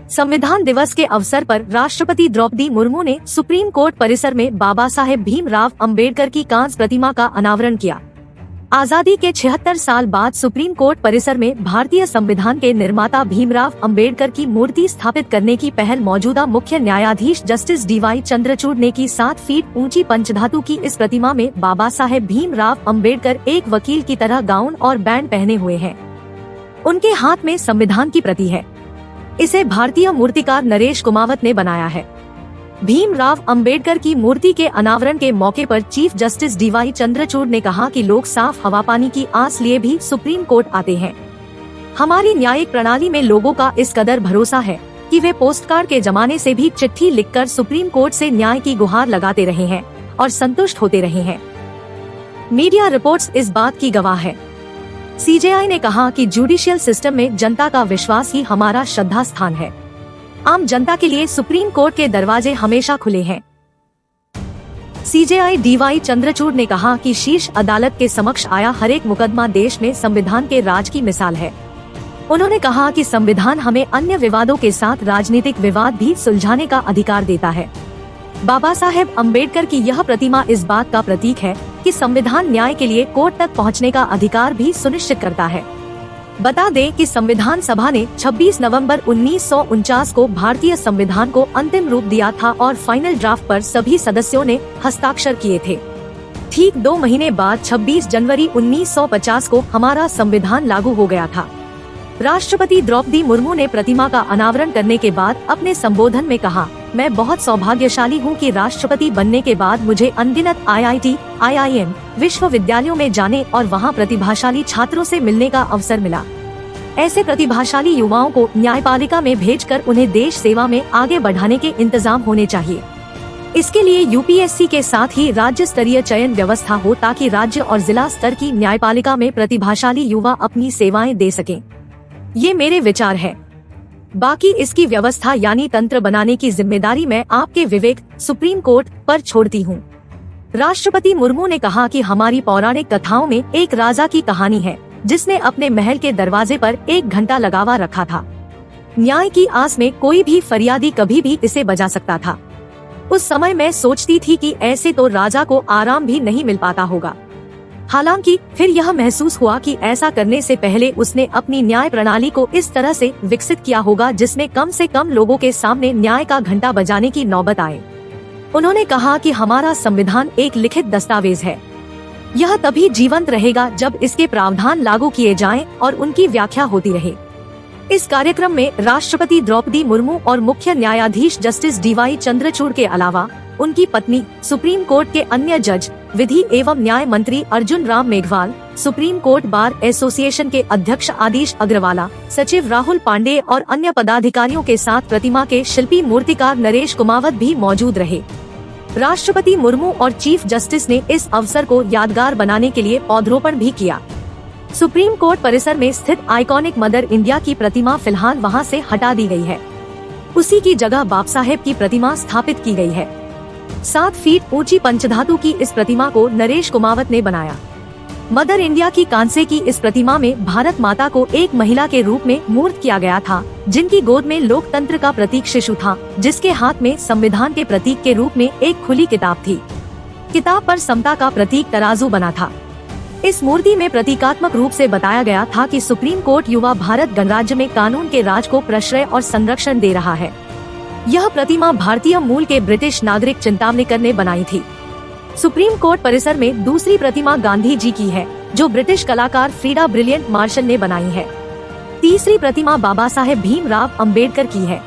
संविधान दिवस के अवसर पर राष्ट्रपति द्रौपदी मुर्मू ने सुप्रीम कोर्ट परिसर में बाबा साहेब भीमराव अंबेडकर की कांस्य प्रतिमा का अनावरण किया। आजादी के 76 साल बाद सुप्रीम कोर्ट परिसर में भारतीय संविधान के निर्माता भीमराव अंबेडकर की मूर्ति स्थापित करने की पहल मौजूदा मुख्य न्यायाधीश जस्टिस डी.वाई. चंद्रचूड़ ने की। 7 फीट ऊंची पंचधातु की इस प्रतिमा में बाबा साहेब भीमराव अंबेडकर एक वकील की तरह गाउन और बैंड पहने हुए हैं। उनके हाथ में संविधान की प्रति है। इसे भारतीय मूर्तिकार नरेश कुमावत ने बनाया है। भीमराव अंबेडकर की मूर्ति के अनावरण के मौके पर चीफ जस्टिस डी.वाई. चंद्रचूड़ ने कहा कि लोग साफ हवा पानी की आस लिए भी सुप्रीम कोर्ट आते हैं। हमारी न्यायिक प्रणाली में लोगों का इस कदर भरोसा है कि वे पोस्टकार्ड के जमाने से भी चिट्ठी लिखकर सुप्रीम कोर्ट से न्याय की गुहार लगाते रहे हैं और संतुष्ट होते रहे हैं। मीडिया रिपोर्ट्स इस बात की गवाह है। सीजेआई ने कहा कि जुडिशियल सिस्टम में जनता का विश्वास ही हमारा श्रद्धा स्थान है। आम जनता के लिए सुप्रीम कोर्ट के दरवाजे हमेशा खुले हैं। CJI D.Y.. चंद्रचूड़ ने कहा कि शीर्ष अदालत के समक्ष आया हर एक मुकदमा देश में संविधान के राज की मिसाल है। उन्होंने कहा कि संविधान हमें अन्य विवादों के साथ राजनीतिक विवाद भी सुलझाने का अधिकार देता है। बाबा साहेब अंबेडकर की यह प्रतिमा इस बात का प्रतीक है कि संविधान न्याय के लिए कोर्ट तक पहुंचने का अधिकार भी सुनिश्चित करता है। बता दें कि संविधान सभा ने 26 नवंबर 1949 को भारतीय संविधान को अंतिम रूप दिया था और फाइनल ड्राफ्ट पर सभी सदस्यों ने हस्ताक्षर किए थे। ठीक 2 महीने बाद 26 जनवरी 1950 को हमारा संविधान लागू हो गया था। राष्ट्रपति द्रौपदी मुर्मू ने प्रतिमा का अनावरण करने के बाद अपने संबोधन में कहा, मैं बहुत सौभाग्यशाली हूँ कि राष्ट्रपति बनने के बाद मुझे अनगिनत IIT, IIM, विश्वविद्यालयों में जाने और वहाँ प्रतिभाशाली छात्रों से मिलने का अवसर मिला। ऐसे प्रतिभाशाली युवाओं को न्यायपालिका में भेजकर उन्हें देश सेवा में आगे बढ़ाने के इंतजाम होने चाहिए। इसके लिए यूपीएससी के साथ ही राज्य स्तरीय चयन व्यवस्था हो ताकि राज्य और जिला स्तर की न्यायपालिका में प्रतिभाशाली युवा अपनी सेवाएं दे सकें। ये मेरे विचार है। बाकी इसकी व्यवस्था यानी तंत्र बनाने की जिम्मेदारी मैं आपके विवेक सुप्रीम कोर्ट पर छोड़ती हूँ। राष्ट्रपति मुर्मू ने कहा कि हमारी पौराणिक कथाओं में एक राजा की कहानी है जिसने अपने महल के दरवाजे पर 1 घंटा लगावा रखा था। न्याय की आस में कोई भी फरियादी कभी भी इसे बजा सकता था। उस समय मैं सोचती थी कि ऐसे तो राजा को आराम भी नहीं मिल पाता होगा। हालांकि फिर यह महसूस हुआ कि ऐसा करने से पहले उसने अपनी न्याय प्रणाली को इस तरह से विकसित किया होगा जिसमें कम से कम लोगों के सामने न्याय का घंटा बजाने की नौबत आए। उन्होंने कहा कि हमारा संविधान एक लिखित दस्तावेज है। यह तभी जीवंत रहेगा जब इसके प्रावधान लागू किए जाएं और उनकी व्याख्या होती रहे। इस कार्यक्रम में राष्ट्रपति द्रौपदी मुर्मू और मुख्य न्यायाधीश जस्टिस डी.वाई. चंद्रचूड़ के अलावा उनकी पत्नी, सुप्रीम कोर्ट के अन्य जज, विधि एवं न्याय मंत्री Arjun Ram Meghwal, supreme court bar association के अध्यक्ष आदिश अग्रवाला, सचिव राहुल पांडे और अन्य पदाधिकारियों के साथ प्रतिमा के शिल्पी मूर्तिकार नरेश कुमावत भी मौजूद रहे। राष्ट्रपति मुर्मू और चीफ जस्टिस ने इस अवसर को यादगार बनाने के लिए पौधरोपण भी किया। सुप्रीम कोर्ट परिसर में स्थित आइकॉनिक मदर इंडिया की प्रतिमा फिलहाल वहां से हटा दी गई है। उसी की जगह बाबा साहेब की प्रतिमा स्थापित की गई है। 7 फीट ऊंची पंचधातु की इस प्रतिमा को नरेश कुमावत ने बनाया। मदर इंडिया की कांसे की इस प्रतिमा में भारत माता को एक महिला के रूप में मूर्त किया गया था, जिनकी गोद में लोकतंत्र का प्रतीक शिशु था, जिसके हाथ में संविधान के प्रतीक के रूप में एक खुली किताब थी। किताब पर समता का प्रतीक तराजू बना था। इस मूर्ति में प्रतीकात्मक रूप से बताया गया था कि सुप्रीम कोर्ट युवा भारत गणराज्य में कानून के राज को प्रश्रय और संरक्षण दे रहा है। यह प्रतिमा भारतीय मूल के ब्रिटिश नागरिक चिंतामणिकर ने बनाई थी। सुप्रीम कोर्ट परिसर में दूसरी प्रतिमा गांधी जी की है, जो ब्रिटिश कलाकार फ्रीडा ब्रिलियंट मार्शल ने बनाई है। तीसरी प्रतिमा बाबा साहेब भीमराव अंबेडकर की है।